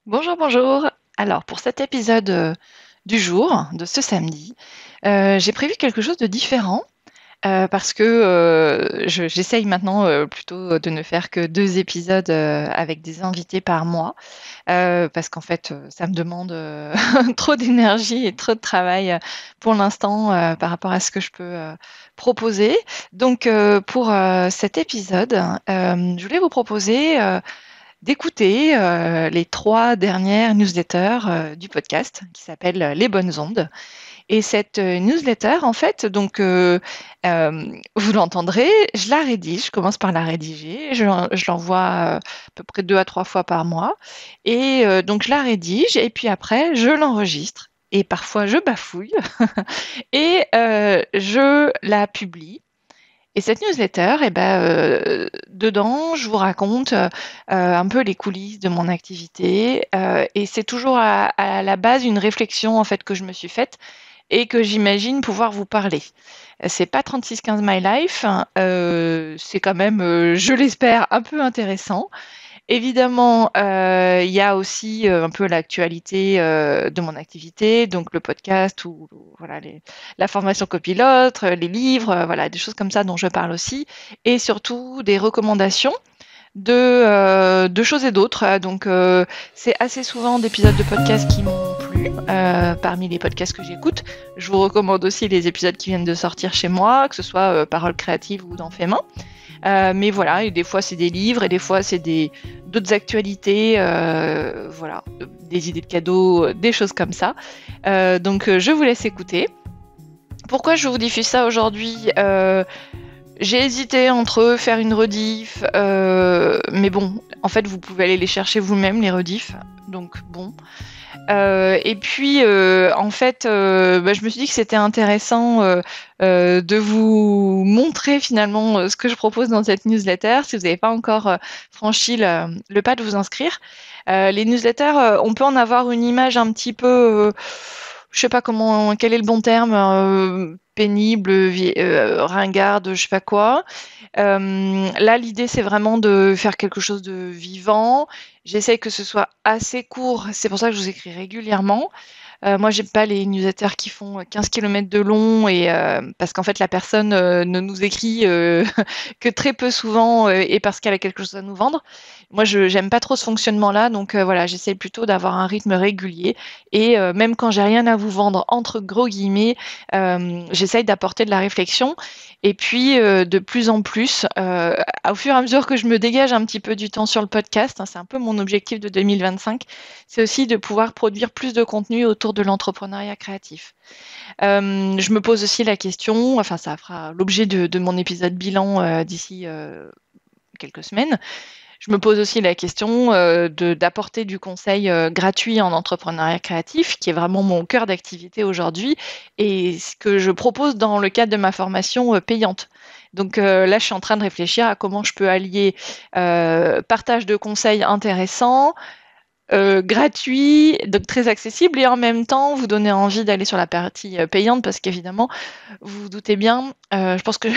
Bonjour, bonjour. Alors, pour cet épisode du jour, de ce samedi, j'ai prévu quelque chose de différent parce que j'essaye maintenant plutôt de ne faire que 2 épisodes avec des invités par mois parce qu'en fait, ça me demande trop d'énergie et trop de travail pour l'instant par rapport à ce que je peux proposer. Donc, pour cet épisode, je voulais vous proposer d'écouter les 3 dernières newsletters du podcast qui s'appelle Les Bonnes Ondes. Et cette newsletter, en fait, donc vous l'entendrez, je la rédige, je commence par la rédiger, je l'envoie à peu près 2 à 3 fois par mois. Et donc je la rédige et puis après je l'enregistre. Et parfois je bafouille et je la publie. Et cette newsletter, eh ben, dedans, je vous raconte un peu les coulisses de mon activité. Et c'est toujours à la base une réflexion en fait que je me suis faite et que j'imagine pouvoir vous parler. C'est pas 3615 My Life, hein, c'est quand même, je l'espère, un peu intéressant. Évidemment, il y a aussi un peu l'actualité de mon activité, donc le podcast ou voilà la formation copilote, les livres, voilà des choses comme ça dont je parle aussi, et surtout des recommandations de choses et d'autres. Donc c'est assez souvent d'épisodes de podcast qui m'ont plu parmi les podcasts que j'écoute. Je vous recommande aussi les épisodes qui viennent de sortir chez moi, que ce soit Paroles créatives ou dans Fait main. Mais voilà, et des fois c'est des livres et des fois c'est d'autres actualités, voilà, des idées de cadeaux, des choses comme ça. Donc je vous laisse écouter. Pourquoi je vous diffuse ça aujourd'hui J'ai hésité entre faire une rediff, mais bon, en fait vous pouvez aller les chercher vous-même les rediffs. Donc bon, et puis, en fait, je me suis dit que c'était intéressant de vous montrer finalement ce que je propose dans cette newsletter. Si vous n'avez pas encore franchi le pas de vous inscrire, les newsletters, on peut en avoir une image un petit peu, je sais pas comment, quel est le bon terme, pénible, ringarde, je sais pas quoi. Là, l'idée, c'est vraiment de faire quelque chose de vivant. J'essaye que ce soit assez court, c'est pour ça que je vous écris régulièrement. Moi, j'aime pas les newsletters qui font 15 kilomètres de long et parce qu'en fait, la personne ne nous écrit que très peu souvent et parce qu'elle a quelque chose à nous vendre. Moi, je j'aime pas trop ce fonctionnement-là, donc voilà, j'essaie plutôt d'avoir un rythme régulier et même quand j'ai rien à vous vendre, entre gros guillemets, j'essaye d'apporter de la réflexion et puis de plus en plus, au fur et à mesure que je me dégage un petit peu du temps sur le podcast, hein, c'est un peu mon objectif de 2025, c'est aussi de pouvoir produire plus de contenu autour de l'entrepreneuriat créatif. Je me pose aussi la question, enfin ça fera l'objet de mon épisode bilan d'ici quelques semaines. Je me pose aussi la question d'apporter du conseil gratuit en entrepreneuriat créatif, qui est vraiment mon cœur d'activité aujourd'hui, et ce que je propose dans le cadre de ma formation payante. Donc là, je suis en train de réfléchir à comment je peux allier partage de conseils intéressants, gratuit, donc très accessible, et en même temps vous donner envie d'aller sur la partie payante, parce qu'évidemment, vous vous doutez bien, je pense que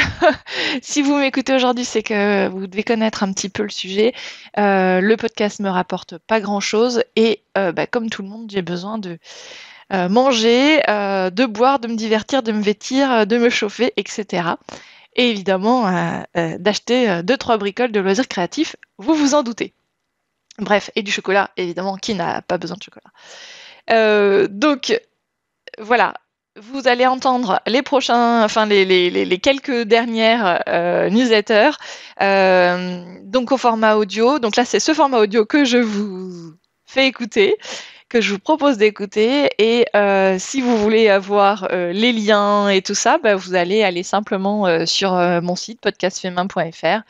si vous m'écoutez aujourd'hui, c'est que vous devez connaître un petit peu le sujet. Le podcast me rapporte pas grand-chose et comme tout le monde, j'ai besoin de manger, de boire, de me divertir, de me vêtir, de me chauffer, etc. Et évidemment, d'acheter 2-3 bricoles de loisirs créatifs, vous vous en doutez. Bref, et du chocolat, évidemment, qui n'a pas besoin de chocolat. Donc voilà, vous allez entendre les prochains, enfin les quelques dernières newsletters, donc au format audio. Donc là, c'est ce format audio que je vous fais écouter, que je vous propose d'écouter. Et si vous voulez avoir les liens et tout ça, vous allez aller simplement sur mon site podcastfemain.fr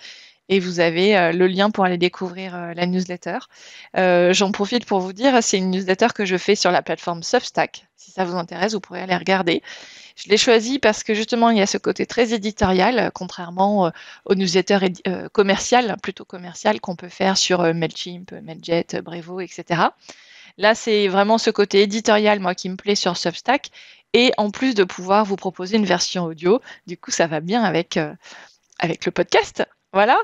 et vous avez le lien pour aller découvrir la newsletter. J'en profite pour vous dire, c'est une newsletter que je fais sur la plateforme Substack. Si ça vous intéresse, vous pourrez aller regarder. Je l'ai choisie parce que justement, il y a ce côté très éditorial, contrairement aux newsletters commerciales, plutôt commerciales qu'on peut faire sur Mailchimp, Mailjet, Brevo, etc. Là, c'est vraiment ce côté éditorial, moi, qui me plaît sur Substack. Et en plus de pouvoir vous proposer une version audio, du coup, ça va bien avec le podcast. Voilà,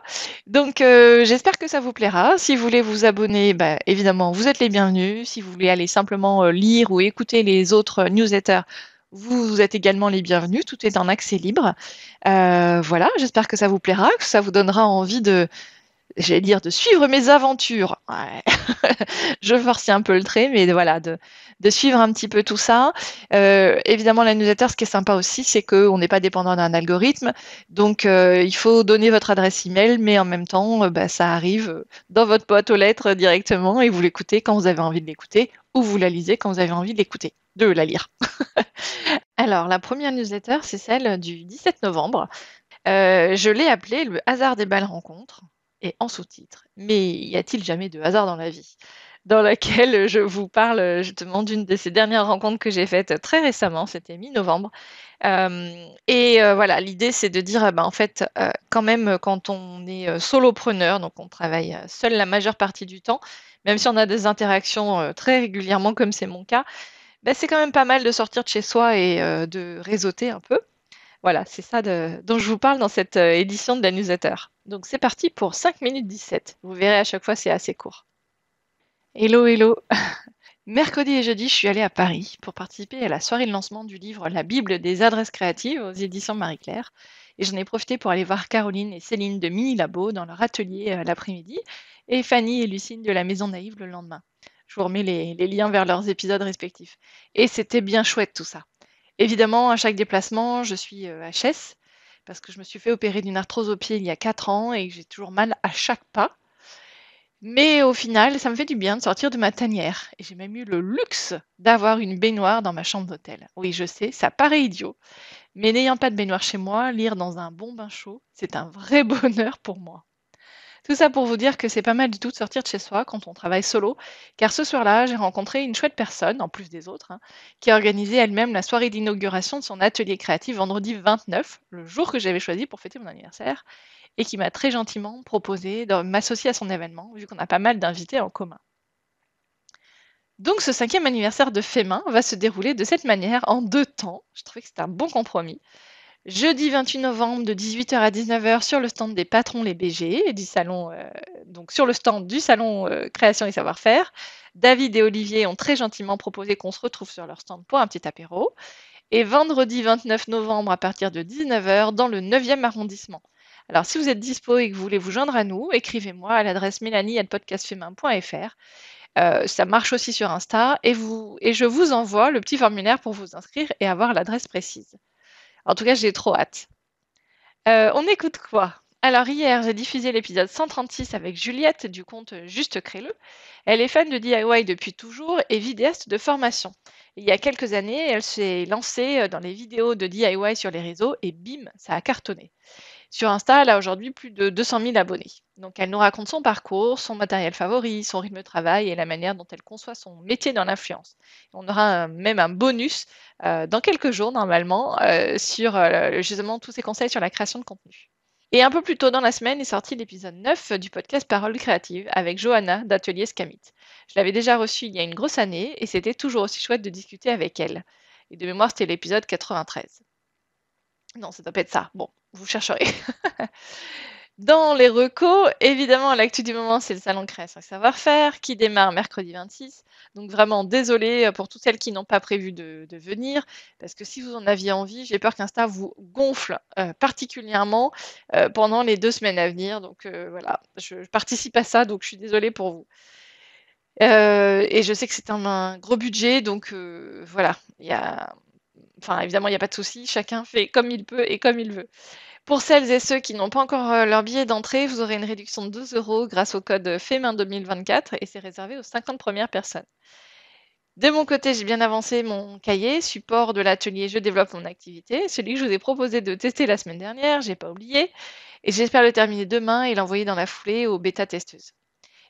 donc j'espère que ça vous plaira. Si vous voulez vous abonner, bah, évidemment, vous êtes les bienvenus. Si vous voulez aller simplement, lire ou écouter les autres newsletters, vous êtes également les bienvenus. Tout est en accès libre. Voilà, j'espère que ça vous plaira, que ça vous donnera envie j'allais dire de suivre mes aventures. Ouais. Je forçais un peu le trait, mais voilà, de suivre un petit peu tout ça. Évidemment, la newsletter, ce qui est sympa aussi, c'est qu'on n'est pas dépendant d'un algorithme. Donc, il faut donner votre adresse email, mais en même temps, bah, ça arrive dans votre boîte aux lettres directement et vous l'écoutez quand vous avez envie de l'écouter ou vous la lisez quand vous avez envie de l'écouter, de la lire. Alors, la première newsletter, c'est celle du 17 novembre. Je l'ai appelée «Le hasard des belles rencontres» et en sous-titre: «Mais y a-t-il jamais de hasard dans la vie?» dans laquelle je vous parle, justement d'une de ces dernières rencontres que j'ai faites très récemment, c'était mi-novembre. Voilà, l'idée c'est de dire, bah, en fait, quand même, quand on est, solopreneur, donc on travaille, seul la majeure partie du temps, même si on a des interactions, très régulièrement comme c'est mon cas, bah, c'est quand même pas mal de sortir de chez soi et de réseauter un peu. Voilà, c'est ça dont je vous parle dans cette édition de la newsletter. Donc c'est parti pour 5 minutes 17. Vous verrez à chaque fois c'est assez court. Hello, hello. Mercredi et jeudi, je suis allée à Paris pour participer à la soirée de lancement du livre La Bible des adresses créatives aux éditions Marie-Claire. Et j'en ai profité pour aller voir Caroline et Céline de Mini Labo dans leur atelier l'après-midi et Fanny et Lucine de la Maison Naïve le lendemain. Je vous remets les liens vers leurs épisodes respectifs. Et c'était bien chouette tout ça. Évidemment, à chaque déplacement, je suis HS parce que je me suis fait opérer d'une arthrose au pied il y a 4 ans et que j'ai toujours mal à chaque pas. Mais au final, ça me fait du bien de sortir de ma tanière et j'ai même eu le luxe d'avoir une baignoire dans ma chambre d'hôtel. Oui, je sais, ça paraît idiot, mais n'ayant pas de baignoire chez moi, lire dans un bon bain chaud, c'est un vrai bonheur pour moi. Tout ça pour vous dire que c'est pas mal du tout de sortir de chez soi quand on travaille solo, car ce soir-là, j'ai rencontré une chouette personne, en plus des autres, hein, qui a organisé elle-même la soirée d'inauguration de son atelier créatif vendredi 29, le jour que j'avais choisi pour fêter mon anniversaire, et qui m'a très gentiment proposé de m'associer à son événement, vu qu'on a pas mal d'invités en commun. Donc ce 5e anniversaire de Femin va se dérouler de cette manière en 2 temps. Je trouvais que c'était un bon compromis. Jeudi 28 novembre de 18h à 19h sur le stand des patrons les BG et du salon, donc sur le stand du salon création et savoir-faire. David et Olivier ont très gentiment proposé qu'on se retrouve sur leur stand pour un petit apéro. Et vendredi 29 novembre à partir de 19h dans le 9e arrondissement. Alors si vous êtes dispo et que vous voulez vous joindre à nous, écrivez-moi à l'adresse mélanie@podcastfemin.fr. Ça marche aussi sur Insta et je vous envoie le petit formulaire pour vous inscrire et avoir l'adresse précise. En tout cas, j'ai trop hâte. On écoute quoi? Alors hier, j'ai diffusé l'épisode 136 avec Juliette du compte Juste Crée-le. Elle est fan de DIY depuis toujours et vidéaste de formation. Il y a quelques années, elle s'est lancée dans les vidéos de DIY sur les réseaux et bim, ça a cartonné. Sur Insta, elle a aujourd'hui plus de 200 000 abonnés. Donc elle nous raconte son parcours, son matériel favori, son rythme de travail et la manière dont elle conçoit son métier dans l'influence. On aura même un bonus dans quelques jours normalement sur justement tous ces conseils sur la création de contenu. Et un peu plus tôt dans la semaine est sorti l'épisode 9 du podcast Paroles créatives avec Johanna d'Atelier Scamit. Je l'avais déjà reçue il y a une grosse année et c'était toujours aussi chouette de discuter avec elle. Et de mémoire, c'était l'épisode 93. Non, ça doit pas être ça. Bon, vous chercherez. Dans les recos, évidemment, l'actu du moment, c'est le salon Création et Savoir-faire qui démarre mercredi 26. Donc vraiment, désolée pour toutes celles qui n'ont pas prévu de venir, parce que si vous en aviez envie, j'ai peur qu'Insta vous gonfle particulièrement pendant les 2 semaines à venir. Donc voilà, je participe à ça, donc je suis désolée pour vous. Et je sais que c'est un gros budget, donc voilà, enfin évidemment, il n'y a pas de souci, chacun fait comme il peut et comme il veut. Pour celles et ceux qui n'ont pas encore leur billet d'entrée, vous aurez une réduction de 2 € grâce au code FEMIN 2024 et c'est réservé aux 50 premières personnes. De mon côté, j'ai bien avancé mon cahier, support de l'atelier Je développe mon activité, celui que je vous ai proposé de tester la semaine dernière, j'ai pas oublié, et j'espère le terminer demain et l'envoyer dans la foulée aux bêta-testeuses.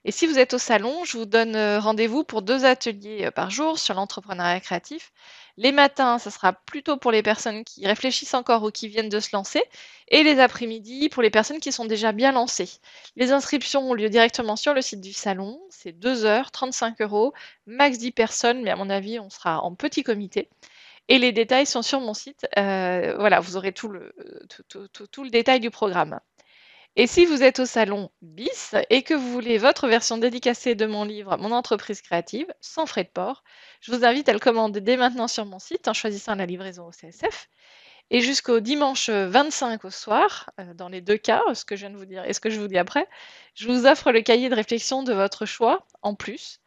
Et si vous êtes au salon, je vous donne rendez-vous pour 2 ateliers par jour sur l'entrepreneuriat créatif. Les matins, ça sera plutôt pour les personnes qui réfléchissent encore ou qui viennent de se lancer, et les après-midi pour les personnes qui sont déjà bien lancées. Les inscriptions ont lieu directement sur le site du salon, c'est 2 heures, 35 €, max 10 personnes, mais à mon avis, on sera en petit comité. Et les détails sont sur mon site. Voilà, vous aurez tout le détail du programme. Et si vous êtes au salon bis et que vous voulez votre version dédicacée de mon livre Mon entreprise créative, sans frais de port, je vous invite à le commander dès maintenant sur mon site en choisissant la livraison au CSF. Et jusqu'au dimanche 25 au soir, dans les deux cas, ce que je viens de vous dire et ce que je vous dis après, je vous offre le cahier de réflexion de votre choix en plus.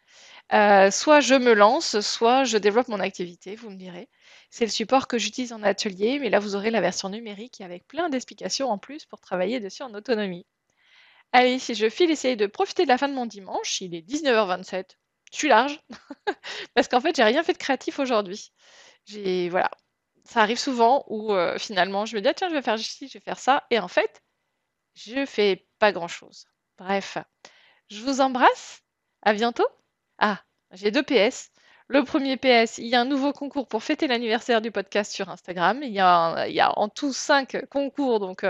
Soit je me lance, soit je développe mon activité, vous me direz. C'est le support que j'utilise en atelier, mais là vous aurez la version numérique avec plein d'explications en plus pour travailler dessus en autonomie. Allez, si je file essayer de profiter de la fin de mon dimanche, il est 19h27. Je suis large, parce qu'en fait j'ai rien fait de créatif aujourd'hui. Voilà, ça arrive souvent où finalement je me dis ah, tiens je vais faire ci, je vais faire ça, et en fait je fais pas grand-chose. Bref, je vous embrasse, à bientôt. Ah, j'ai deux PS. Le premier PS, il y a un nouveau concours pour fêter l'anniversaire du podcast sur Instagram. Il y a en tout 5 concours, donc,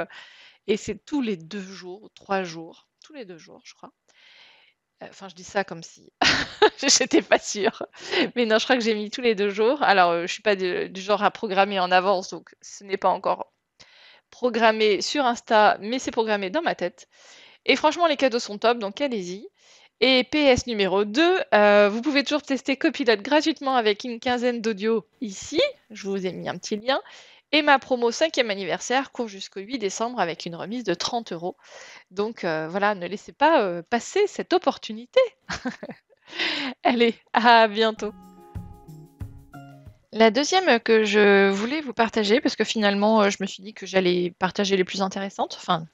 et c'est tous les 2 jours, 3 jours, tous les 2 jours, je crois. Enfin, je dis ça comme si j'étais pas sûre. Mais non, je crois que j'ai mis tous les 2 jours. Alors, je suis pas du genre à programmer en avance, donc ce n'est pas encore programmé sur Insta, mais c'est programmé dans ma tête. Et franchement, les cadeaux sont top, donc allez-y. Et PS numéro 2, vous pouvez toujours tester Copilot gratuitement avec une quinzaine d'audios ici. Je vous ai mis un petit lien. Et ma promo 5e anniversaire court jusqu'au 8 décembre avec une remise de 30 €. Donc voilà, ne laissez pas passer cette opportunité. Allez, à bientôt. La deuxième que je voulais vous partager, parce que finalement, je me suis dit que j'allais partager les plus intéressantes, enfin,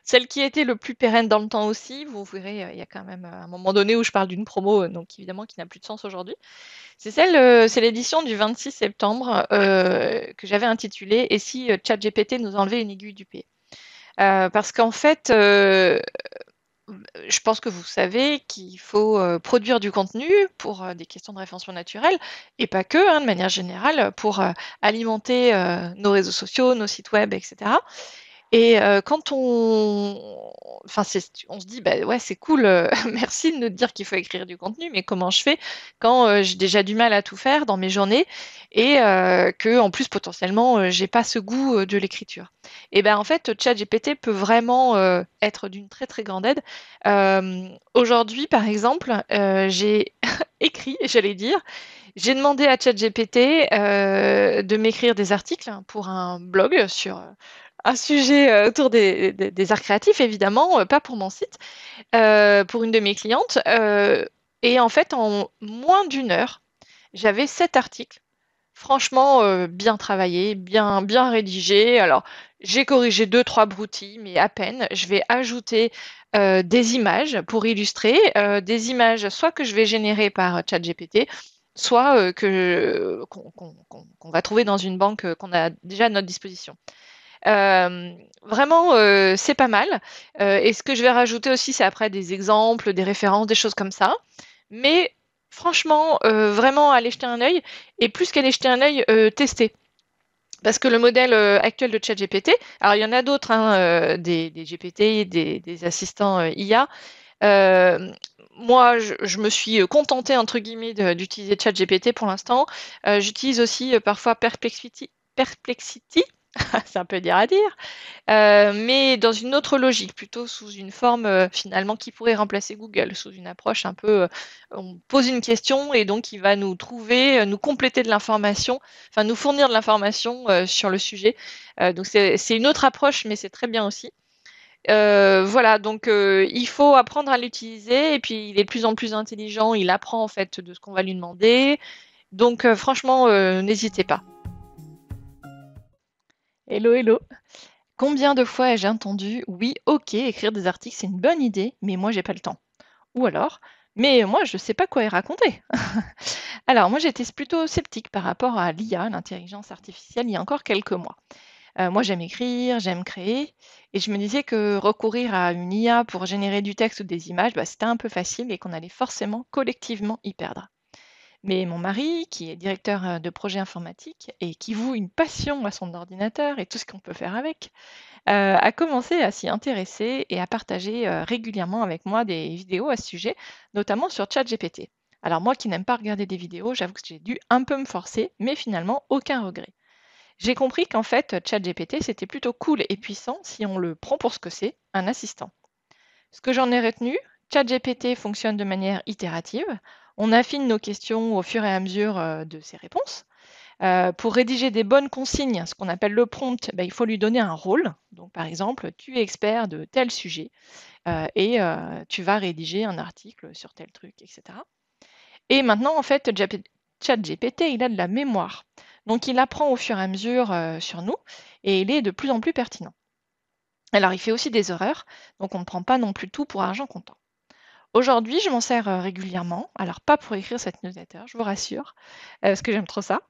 celle qui était le plus pérenne dans le temps aussi. Vous verrez, il y a quand même un moment donné où je parle d'une promo, donc évidemment qui n'a plus de sens aujourd'hui. C'est l'édition du 26 septembre que j'avais intitulée Et si ChatGPT nous enlevait une aiguille du pied. Parce qu'en fait, je pense que vous savez qu'il faut produire du contenu pour des questions de référencement naturel et pas que, hein, de manière générale, pour alimenter nos réseaux sociaux, nos sites web, etc. Et quand enfin, on se dit, bah ouais, c'est cool, merci de nous dire qu'il faut écrire du contenu, mais comment je fais quand j'ai déjà du mal à tout faire dans mes journées et que en plus potentiellement j'ai pas ce goût de l'écriture. Et ben en fait, ChatGPT peut vraiment être d'une très très grande aide. Aujourd'hui, par exemple, j'ai écrit, j'allais dire, j'ai demandé à ChatGPT de m'écrire des articles pour un blog sur un sujet autour des arts créatifs, évidemment, pas pour mon site, pour une de mes clientes. Et en fait, en moins d'une heure, j'avais 7 articles. Franchement, bien travaillés, bien, bien rédigés. Alors, j'ai corrigé deux, trois broutilles, mais à peine. Je vais ajouter des images pour illustrer, des images soit que je vais générer par ChatGPT, soit qu'on va trouver dans une banque qu'on a déjà à notre disposition. Vraiment, c'est pas mal. Et ce que je vais rajouter aussi, c'est après des exemples, des références, des choses comme ça. Mais franchement, vraiment aller jeter un œil et plus qu'aller jeter un œil, tester. Parce que le modèle actuel de ChatGPT, alors il y en a d'autres, hein, des GPT, des assistants IA. Moi, je me suis contentée entre guillemets d'utiliser ChatGPT pour l'instant. J'utilise aussi parfois Perplexity, c'est un peu dur à dire, mais dans une autre logique, plutôt sous une forme finalement qui pourrait remplacer Google, sous une approche un peu, on pose une question et donc il va nous trouver, nous compléter de l'information, enfin nous fournir de l'information sur le sujet. Donc c'est une autre approche, mais c'est très bien aussi. Voilà, donc il faut apprendre à l'utiliser et puis il est de plus en plus intelligent, il apprend en fait de ce qu'on va lui demander. Donc franchement, n'hésitez pas. Hello, hello. Combien de fois ai-je entendu: «Oui, OK, écrire des articles, c'est une bonne idée, mais moi, j'ai pas le temps». Ou alors: «Mais moi, je sais pas quoi y raconter». Alors moi, j'étais plutôt sceptique par rapport à l'IA, l'intelligence artificielle, il y a encore quelques mois. Moi, j'aime écrire, j'aime créer et je me disais que recourir à une IA pour générer du texte ou des images, bah, c'était un peu facile et qu'on allait forcément collectivement y perdre. Mais mon mari, qui est directeur de projet informatique et qui voue une passion à son ordinateur et tout ce qu'on peut faire avec, a commencé à s'y intéresser et à partager régulièrement avec moi des vidéos à ce sujet, notamment sur ChatGPT. Alors moi qui n'aime pas regarder des vidéos, j'avoue que j'ai dû un peu me forcer, mais finalement aucun regret. J'ai compris qu'en fait, ChatGPT, c'était plutôt cool et puissant si on le prend pour ce que c'est, un assistant. Ce que j'en ai retenu, ChatGPT fonctionne de manière itérative. On affine nos questions au fur et à mesure de ses réponses. Pour rédiger des bonnes consignes, ce qu'on appelle le prompt, il faut lui donner un rôle. Donc, par exemple, tu es expert de tel sujet et tu vas rédiger un article sur tel truc, etc. Et maintenant, en fait, ChatGPT, il a de la mémoire. Donc, il apprend au fur et à mesure sur nous et il est de plus en plus pertinent. Alors, il fait aussi des erreurs, donc on ne prend pas non plus tout pour argent comptant. Aujourd'hui, je m'en sers régulièrement. Alors, pas pour écrire cette newsletter, je vous rassure, parce que j'aime trop ça.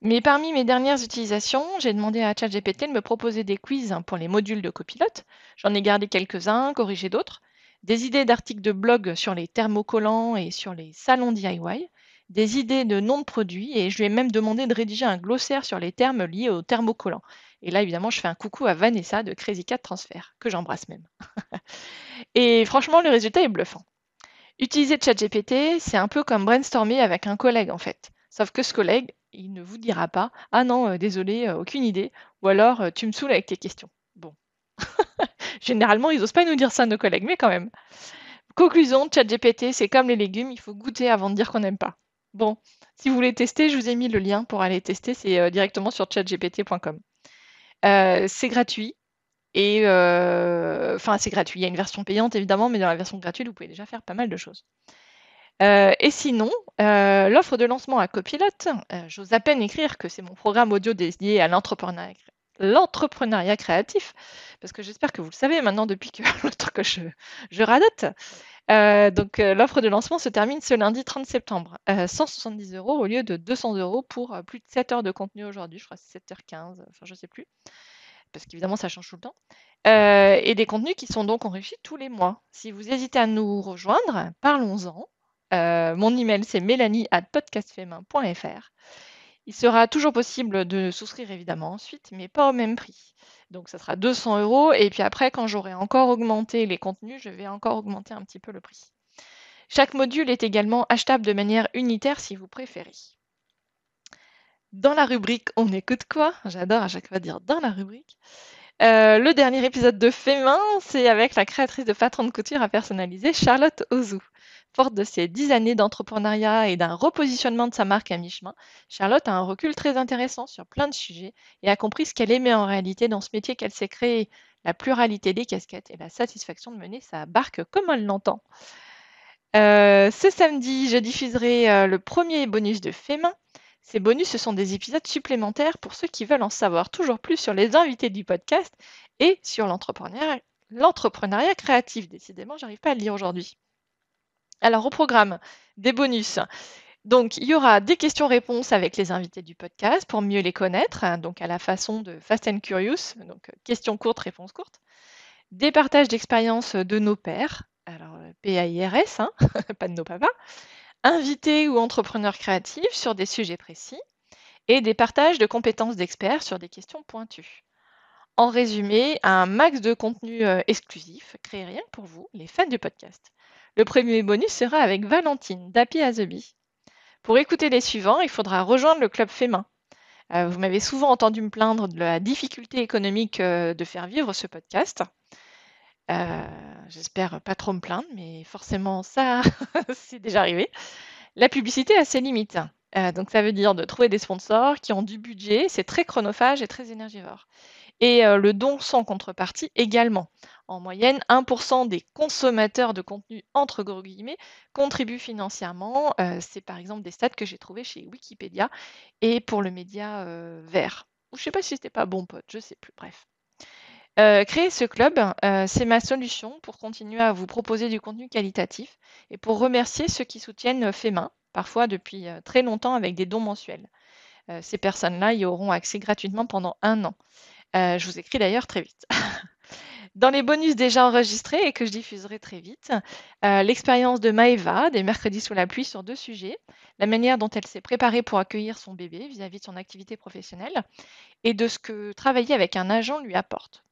Mais parmi mes dernières utilisations, j'ai demandé à ChatGPT de me proposer des quiz pour les modules de copilote. J'en ai gardé quelques-uns, corrigé d'autres. Des idées d'articles de blog sur les thermocollants et sur les salons DIY. Des idées de noms de produits. Et je lui ai même demandé de rédiger un glossaire sur les termes liés aux thermocollants. Et là, évidemment, je fais un coucou à Vanessa de Crazy Cat Transfer, que j'embrasse même. Et franchement, le résultat est bluffant. Utiliser ChatGPT, c'est un peu comme brainstormer avec un collègue en fait. Sauf que ce collègue, il ne vous dira pas ah non, désolé, aucune idée, ou alors tu me saoules avec tes questions. Bon, généralement, ils n'osent pas nous dire ça, nos collègues, mais quand même. Conclusion, ChatGPT, c'est comme les légumes, il faut goûter avant de dire qu'on n'aime pas. Bon, si vous voulez tester, je vous ai mis le lien pour aller tester, c'est directement sur chatgpt.com. C'est gratuit. Et enfin, c'est gratuit. Il y a une version payante évidemment, mais dans la version gratuite, vous pouvez déjà faire pas mal de choses. Et sinon, l'offre de lancement à Copilot, j'ose à peine écrire que c'est mon programme audio dédié à l'entrepreneuriat créatif, parce que j'espère que vous le savez maintenant depuis que l'autre que je radote. Donc, l'offre de lancement se termine ce lundi 30 septembre. 170 € au lieu de 200 € pour plus de 7 heures de contenu aujourd'hui. Je crois que c'est 7h15, enfin je sais plus, parce qu'évidemment ça change tout le temps. Et des contenus qui sont donc enrichis tous les mois. Si vous hésitez à nous rejoindre, parlons-en. Mon email, c'est mélanie@podcastfemin.fr. Il sera toujours possible de souscrire évidemment ensuite, mais pas au même prix. Donc ça sera 200 € et puis après, quand j'aurai encore augmenté les contenus, je vais encore augmenter un petit peu le prix. Chaque module est également achetable de manière unitaire si vous préférez. Dans la rubrique On écoute quoi? J'adore à chaque fois dire dans la rubrique. Le dernier épisode de Fait main, c'est avec la créatrice de patrons de couture à personnaliser, Charlotte Ozou. Forte de ses 10 années d'entrepreneuriat et d'un repositionnement de sa marque à mi-chemin, Charlotte a un recul très intéressant sur plein de sujets et a compris ce qu'elle aimait en réalité dans ce métier qu'elle s'est créé, la pluralité des casquettes et la satisfaction de mener sa barque comme elle l'entend. Ce samedi, je diffuserai le premier bonus de Fait main. Ces bonus, ce sont des épisodes supplémentaires pour ceux qui veulent en savoir toujours plus sur les invités du podcast et sur l'entrepreneuriat créatif. Décidément, j'arrive pas à le lire aujourd'hui. Alors, au programme des bonus. Donc, il y aura des questions-réponses avec les invités du podcast pour mieux les connaître, hein, donc à la façon de Fast and Curious, donc questions courtes, réponses courtes. Des partages d'expériences de nos pairs, alors PAIRS, hein, pas de nos papas, invités ou entrepreneurs créatifs sur des sujets précis, et des partages de compétences d'experts sur des questions pointues. En résumé, un max de contenu exclusif créé rien que pour vous, les fans du podcast. Le premier bonus sera avec Valentine d'Happy as a Bee. Pour écouter les suivants, il faudra rejoindre le club Fémin. Vous m'avez souvent entendu me plaindre de la difficulté économique de faire vivre ce podcast. J'espère pas trop me plaindre, mais forcément ça, c'est déjà arrivé. La publicité a ses limites. Donc ça veut dire de trouver des sponsors qui ont du budget, c'est très chronophage et très énergivore. Et le don sans contrepartie également. En moyenne, 1% des consommateurs de contenu, entre gros guillemets, contribuent financièrement. C'est par exemple des stats que j'ai trouvés chez Wikipédia et pour le média Vert. Ou je ne sais pas si c'était pas Bon Pote, je ne sais plus, bref. Créer ce club, c'est ma solution pour continuer à vous proposer du contenu qualitatif et pour remercier ceux qui soutiennent Fait main, parfois depuis très longtemps avec des dons mensuels. Ces personnes-là y auront accès gratuitement pendant 1 an. Je vous écris d'ailleurs très vite. Dans les bonus déjà enregistrés et que je diffuserai très vite, l'expérience de Maëva, des mercredis sous la pluie, sur 2 sujets. La manière dont elle s'est préparée pour accueillir son bébé vis-à-vis de son activité professionnelle et de ce que travailler avec un agent lui apporte.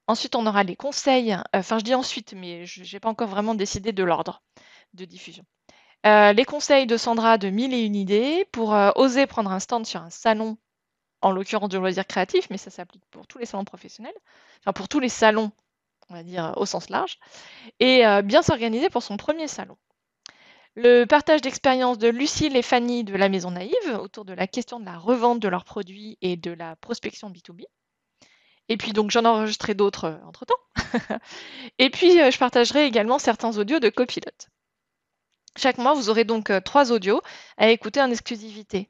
Ensuite, on aura les conseils, enfin je dis ensuite, mais je n'ai pas encore vraiment décidé de l'ordre de diffusion. Les conseils de Sandra de 1001 idées pour oser prendre un stand sur un salon en l'occurrence de loisirs créatifs, mais ça s'applique pour tous les salons professionnels, enfin pour tous les salons, on va dire au sens large, et bien s'organiser pour son premier salon. Le partage d'expériences de Lucille et Fanny de la Maison Naïve autour de la question de la revente de leurs produits et de la prospection B2B. Et puis donc j'en ai enregistré d'autres entre-temps. Et puis je partagerai également certains audios de copilotes. Chaque mois, vous aurez donc 3 audios à écouter en exclusivité.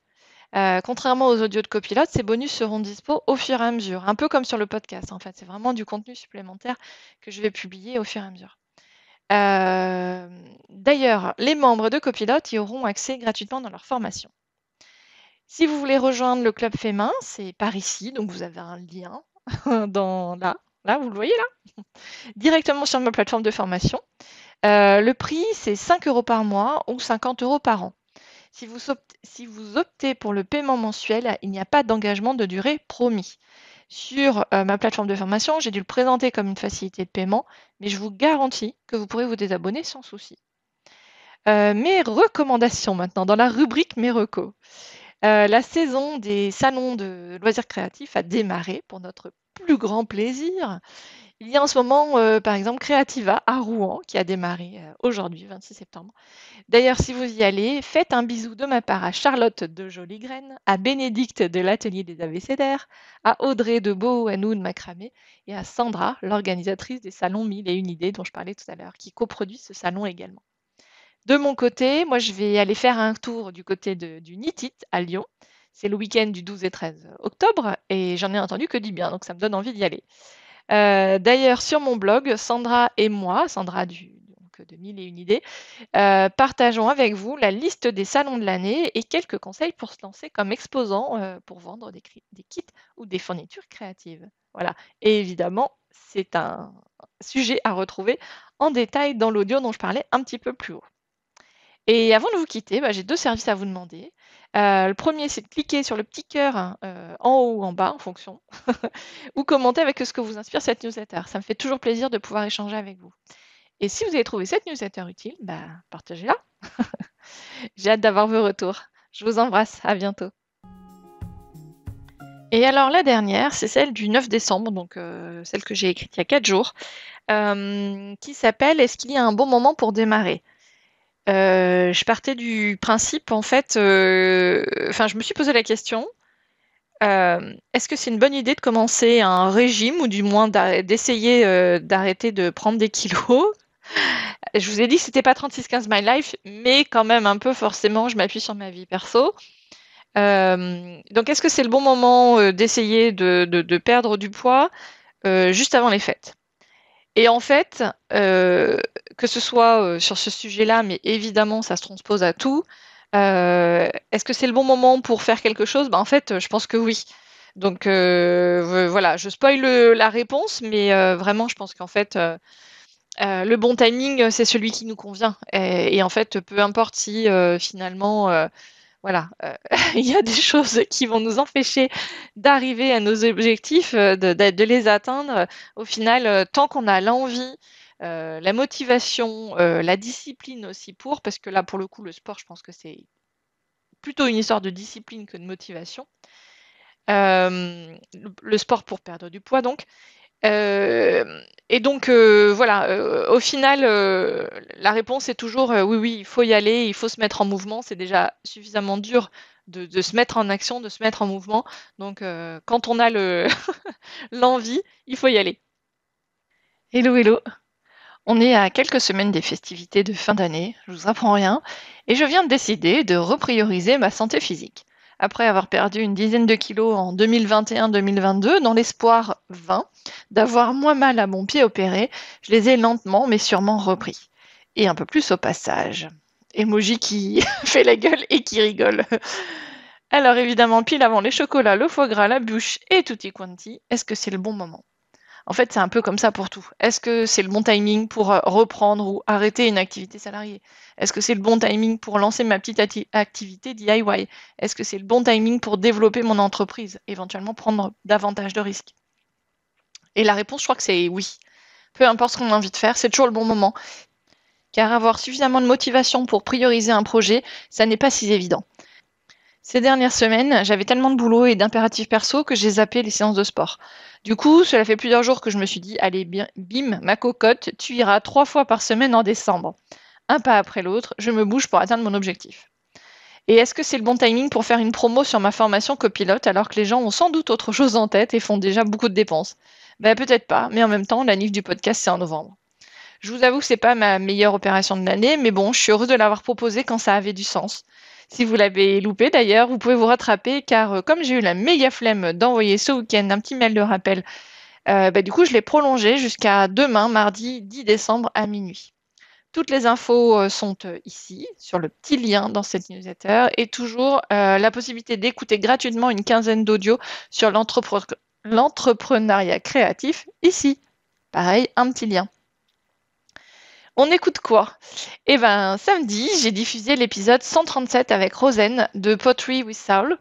Contrairement aux audios de copilote, ces bonus seront dispo au fur et à mesure, un peu comme sur le podcast en fait. C'est vraiment du contenu supplémentaire que je vais publier au fur et à mesure. D'ailleurs, les membres de Copilote y auront accès gratuitement dans leur formation. Si vous voulez rejoindre le club Fémin, c'est par ici, donc vous avez un lien là, vous le voyez là, directement sur ma plateforme de formation. Le prix, c'est 5 € par mois ou 50 € par an. Si vous optez pour le paiement mensuel, il n'y a pas d'engagement de durée promis. Sur ma plateforme de formation, j'ai dû le présenter comme une facilité de paiement, mais je vous garantis que vous pourrez vous désabonner sans souci. Mes recommandations maintenant, dans la rubrique Mes recos. La saison des salons de loisirs créatifs a démarré pour notre plus grand plaisir. Il y a en ce moment, par exemple, Creativa à Rouen qui a démarré aujourd'hui, 26 septembre. D'ailleurs, si vous y allez, faites un bisou de ma part à Charlotte de Jolie Graine, à Bénédicte de l'Atelier des Abécédaires, à Audrey de Beau à nous de Macramé et à Sandra, l'organisatrice des salons 1001 idées dont je parlais tout à l'heure, qui coproduit ce salon également. De mon côté, moi je vais aller faire un tour du côté du Nitit à Lyon. C'est le week-end du 12 et 13 octobre et j'en ai entendu que du bien, donc ça me donne envie d'y aller. D'ailleurs, sur mon blog, Sandra et moi, Sandra de 1001 idées, partageons avec vous la liste des salons de l'année et quelques conseils pour se lancer comme exposant pour vendre des kits ou des fournitures créatives. Voilà. Et évidemment, c'est un sujet à retrouver en détail dans l'audio dont je parlais un petit peu plus haut. Et avant de vous quitter, j'ai 2 services à vous demander. Le premier, c'est de cliquer sur le petit cœur en haut ou en bas, en fonction, ou commenter avec ce que vous inspire cette newsletter. Ça me fait toujours plaisir de pouvoir échanger avec vous. Et si vous avez trouvé cette newsletter utile, partagez-la. J'ai hâte d'avoir vos retours. Je vous embrasse, à bientôt. Et alors la dernière, c'est celle du 9 décembre, donc celle que j'ai écrite il y a 4 jours, qui s'appelle « Est-ce qu'il y a un bon moment pour démarrer ?» Je partais du principe, en fait, je me suis posé la question, est-ce que c'est une bonne idée de commencer un régime ou du moins d'essayer d'arrêter de prendre des kilos? Je vous ai dit que c'était pas 36-15 My Life, mais quand même un peu forcément, je m'appuie sur ma vie perso. Donc est-ce que c'est le bon moment d'essayer de perdre du poids juste avant les fêtes? Et en fait, que ce soit sur ce sujet-là, mais évidemment, ça se transpose à tout. Est-ce que c'est le bon moment pour faire quelque chose? En fait, je pense que oui. Donc voilà, je spoil la réponse, mais vraiment, je pense qu'en fait, le bon timing, c'est celui qui nous convient. Et en fait, peu importe si finalement, voilà, il y a des choses qui vont nous empêcher d'arriver à nos objectifs, de les atteindre. Au final, tant qu'on a l'envie, la motivation, la discipline aussi parce que là, pour le coup, le sport, je pense que c'est plutôt une histoire de discipline que de motivation. Le sport pour perdre du poids, donc. Et donc, voilà, au final, la réponse est toujours oui, il faut y aller, il faut se mettre en mouvement. C'est déjà suffisamment dur de se mettre en action, de se mettre en mouvement. Donc, quand on a l'envie, il faut y aller. Hello, hello. On est à quelques semaines des festivités de fin d'année, je vous apprends rien, et je viens de décider de reprioriser ma santé physique. Après avoir perdu une dizaine de kilos en 2021-2022, dans l'espoir vain d'avoir moins mal à mon pied opéré, je les ai lentement mais sûrement repris. Et un peu plus au passage. Emoji qui fait la gueule et qui rigole. Alors évidemment, pile avant les chocolats, le foie gras, la bûche et tutti quanti, est-ce que c'est le bon moment? En fait, c'est un peu comme ça pour tout. Est-ce que c'est le bon timing pour reprendre ou arrêter une activité salariée? Est-ce que c'est le bon timing pour lancer ma petite activité DIY? Est-ce que c'est le bon timing pour développer mon entreprise, éventuellement prendre davantage de risques? Et la réponse, je crois que c'est oui. Peu importe ce qu'on a envie de faire, c'est toujours le bon moment. Car avoir suffisamment de motivation pour prioriser un projet, ça n'est pas si évident. Ces dernières semaines, j'avais tellement de boulot et d'impératifs perso que j'ai zappé les séances de sport. Du coup, cela fait plusieurs jours que je me suis dit, allez, bien, bim, ma cocotte, tu iras 3 fois par semaine en décembre. Un pas après l'autre, je me bouge pour atteindre mon objectif. Et est-ce que c'est le bon timing pour faire une promo sur ma formation copilote alors que les gens ont sans doute autre chose en tête et font déjà beaucoup de dépenses? Ben peut-être pas, mais en même temps, la nif du podcast, c'est en novembre. Je vous avoue que c'est pas ma meilleure opération de l'année, mais bon, je suis heureuse de l'avoir proposée quand ça avait du sens. Si vous l'avez loupé d'ailleurs, vous pouvez vous rattraper car comme j'ai eu la méga flemme d'envoyer ce week-end un petit mail de rappel, du coup je l'ai prolongé jusqu'à demain, mardi 10 décembre à minuit. Toutes les infos sont ici, sur le petit lien dans cette newsletter, et toujours la possibilité d'écouter gratuitement une quinzaine d'audios sur l'entrepreneuriat créatif ici. Pareil, un petit lien. On écoute quoi? Eh ben, samedi, j'ai diffusé l'épisode 137 avec Rosen de Pottery with Soul,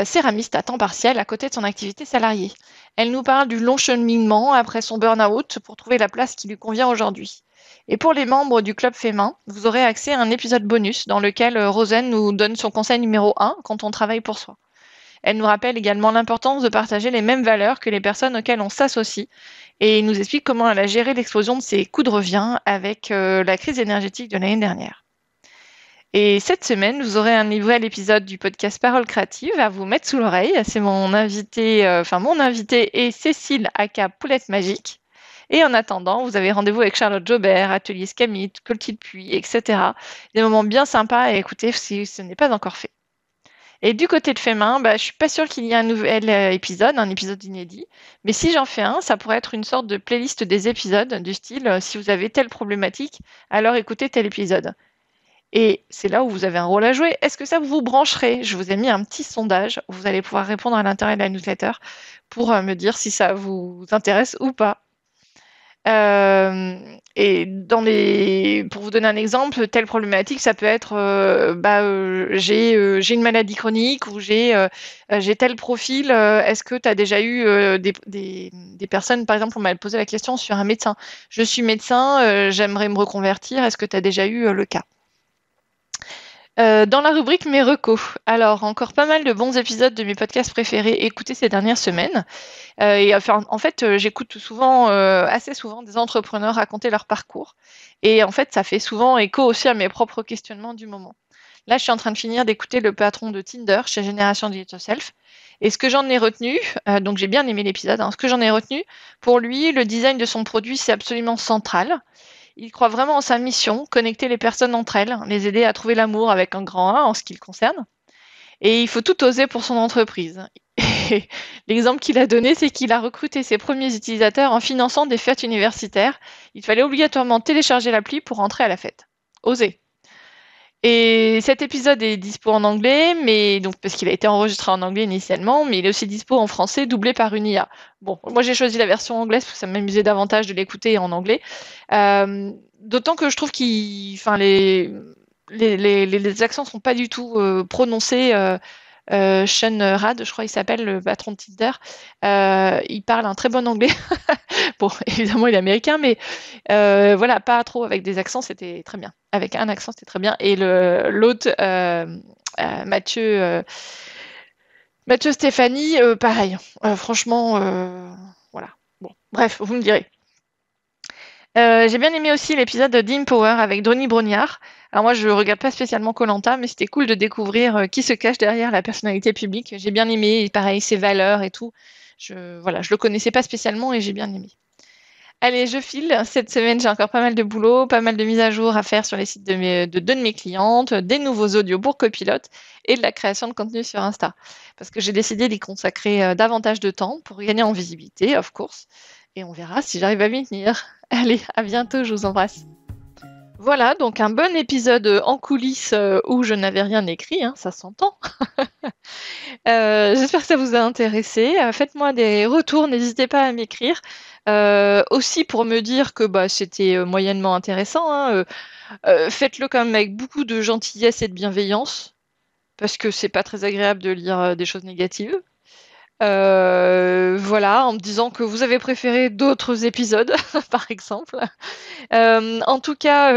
céramiste à temps partiel à côté de son activité salariée. Elle nous parle du long cheminement après son burn-out pour trouver la place qui lui convient aujourd'hui. Et pour les membres du club Fémin, vous aurez accès à un épisode bonus dans lequel Rosen nous donne son conseil numéro 1 quand on travaille pour soi. Elle nous rappelle également l'importance de partager les mêmes valeurs que les personnes auxquelles on s'associe et nous explique comment elle a géré l'explosion de ses coûts de revient avec la crise énergétique de l'année dernière. Et cette semaine, vous aurez un nouvel épisode du podcast Parole créative à vous mettre sous l'oreille. C'est mon invité est Cécile aka Poulette Magique. Et en attendant, vous avez rendez-vous avec Charlotte Jobert, Atelier Scamit, Colty de Puy, etc. Des moments bien sympas à écouter si ce n'est pas encore fait. Et du côté de Fémin, je suis pas sûre qu'il y ait un nouvel épisode, un épisode inédit. Mais si j'en fais un, ça pourrait être une sorte de playlist des épisodes, du style si vous avez telle problématique, alors écoutez tel épisode. Et c'est là où vous avez un rôle à jouer. Est-ce que ça vous brancherait? Je vous ai mis un petit sondage. Vous allez pouvoir répondre à l'intérieur de la newsletter pour me dire si ça vous intéresse ou pas. Et pour vous donner un exemple, telle problématique, ça peut être j'ai une maladie chronique ou j'ai tel profil. Est-ce que tu as déjà eu des personnes, par exemple, on m'a posé la question sur un médecin. Je suis médecin, j'aimerais me reconvertir. Est-ce que tu as déjà eu le cas? Dans la rubrique Mes recos, alors encore pas mal de bons épisodes de mes podcasts préférés écoutés ces dernières semaines. J'écoute assez souvent des entrepreneurs raconter leur parcours. Et en fait, ça fait souvent écho aussi à mes propres questionnements du moment. Là, je suis en train de finir d'écouter le patron de Tinder chez Génération Do It Yourself. Et ce que j'en ai retenu, donc j'ai bien aimé l'épisode, ce que j'en ai retenu, pour lui, le design de son produit, c'est absolument central. Il croit vraiment en sa mission, connecter les personnes entre elles, les aider à trouver l'amour avec un grand A en ce qui le concerne. Et il faut tout oser pour son entreprise. Et l'exemple qu'il a donné, c'est qu'il a recruté ses premiers utilisateurs en finançant des fêtes universitaires. Il fallait obligatoirement télécharger l'appli pour entrer à la fête. Oser. Et cet épisode est dispo en anglais, mais donc parce qu'il a été enregistré en anglais initialement, mais il est aussi dispo en français, doublé par une IA. Bon, moi j'ai choisi la version anglaise parce que ça m'amusait davantage de l'écouter en anglais. D'autant que je trouve les accents sont pas du tout prononcés. Sean Rad, je crois il s'appelle, le patron de Tinder. Il parle un très bon anglais. Bon, évidemment, il est américain, mais voilà, pas trop avec des accents, c'était très bien. Avec un accent, c'était très bien. Et l'autre, Mathieu Stéphanie, pareil. Franchement, voilà. Bon, bref, vous me direz. J'ai bien aimé aussi l'épisode d'Empower avec Denis Brognard. Alors moi, je regarde pas spécialement koh, mais c'était cool de découvrir qui se cache derrière la personnalité publique. J'ai bien aimé, et pareil, ses valeurs et tout. Je le connaissais pas spécialement et j'ai bien aimé. Allez, je file. Cette semaine, j'ai encore pas mal de boulot, pas mal de mises à jour à faire sur les sites de deux de mes clientes, des nouveaux audios pour Copilote et de la création de contenu sur Insta. Parce que j'ai décidé d'y consacrer davantage de temps pour gagner en visibilité, of course. Et on verra si j'arrive à m'y tenir. Allez, à bientôt, je vous embrasse. Voilà, donc un bon épisode en coulisses où je n'avais rien écrit, ça s'entend. J'espère que ça vous a intéressé. Faites-moi des retours, n'hésitez pas à m'écrire. Aussi pour me dire que c'était moyennement intéressant. Faites-le quand même avec beaucoup de gentillesse et de bienveillance, parce que c'est pas très agréable de lire des choses négatives. Voilà, en me disant que vous avez préféré d'autres épisodes, par exemple. En tout cas,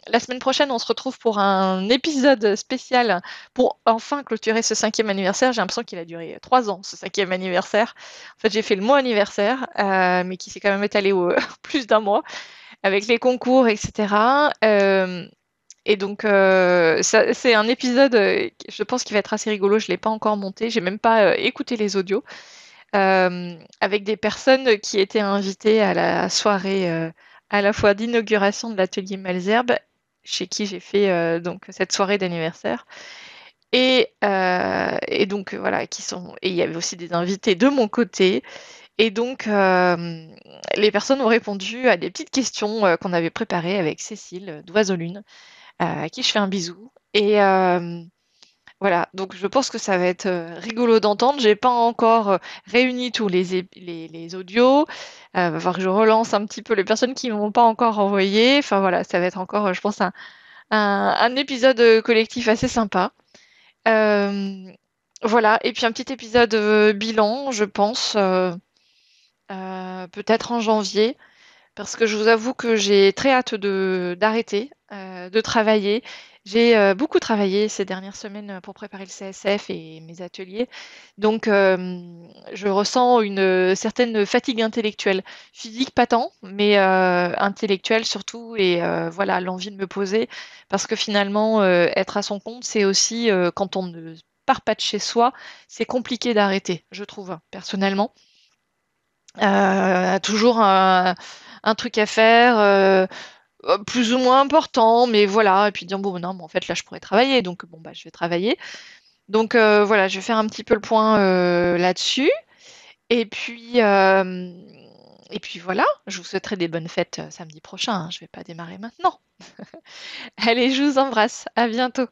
la semaine prochaine, on se retrouve pour un épisode spécial pour enfin clôturer ce 5e anniversaire. J'ai l'impression qu'il a duré 3 ans, ce 5e anniversaire. En fait, j'ai fait le mot anniversaire, mais qui s'est quand même étalé au plus d'1 mois avec les concours et cetera. Et donc ça c'est un épisode, je pense qu'il va être assez rigolo. Je l'ai pas encore monté, j'ai même pas, écouté les audios. Avec des personnes qui étaient invitées à la soirée, à la fois d'inauguration de l'atelier Malesherbes, chez qui j'ai fait, donc cette soirée d'anniversaire et donc voilà, qui sont et il y avait aussi des invités de mon côté et donc les personnes ont répondu à des petites questions, qu'on avait préparées avec Cécile d'Oiseaux-Lune, à qui je fais un bisou et voilà, donc je pense que ça va être, rigolo d'entendre. J'ai pas encore, réuni tous les audios. Va falloir que je relance un petit peu les personnes qui m'ont pas encore envoyé. Enfin voilà, ça va être encore, je pense un épisode, collectif assez sympa. Hem, voilà et puis un petit épisode, bilan, je pense, peut-être en janvier. Parce que je vous avoue que j'ai très hâte d'arrêter, de travailler. J'ai, beaucoup travaillé ces dernières semaines, pour préparer le CSF et mes ateliers. Donc, je ressens une, certaine fatigue intellectuelle. Physique pas tant, mais, intellectuelle surtout et voilà, l'envie de me poser. Parce que finalement, être à son compte, c'est aussi, quand on ne part pas de chez soi, c'est compliqué d'arrêter, je trouve, personnellement. Toujours un truc à faire, plus ou moins important, mais voilà. Et puis dire bon, non, mais en fait là je pourrais travailler, donc bon bah je vais travailler. Donc voilà, je vais faire un petit peu le point là-dessus. Et puis voilà, je vous souhaiterai des bonnes fêtes samedi prochain, hein. Je vais pas démarrer maintenant. Allez, je vous embrasse, à bientôt.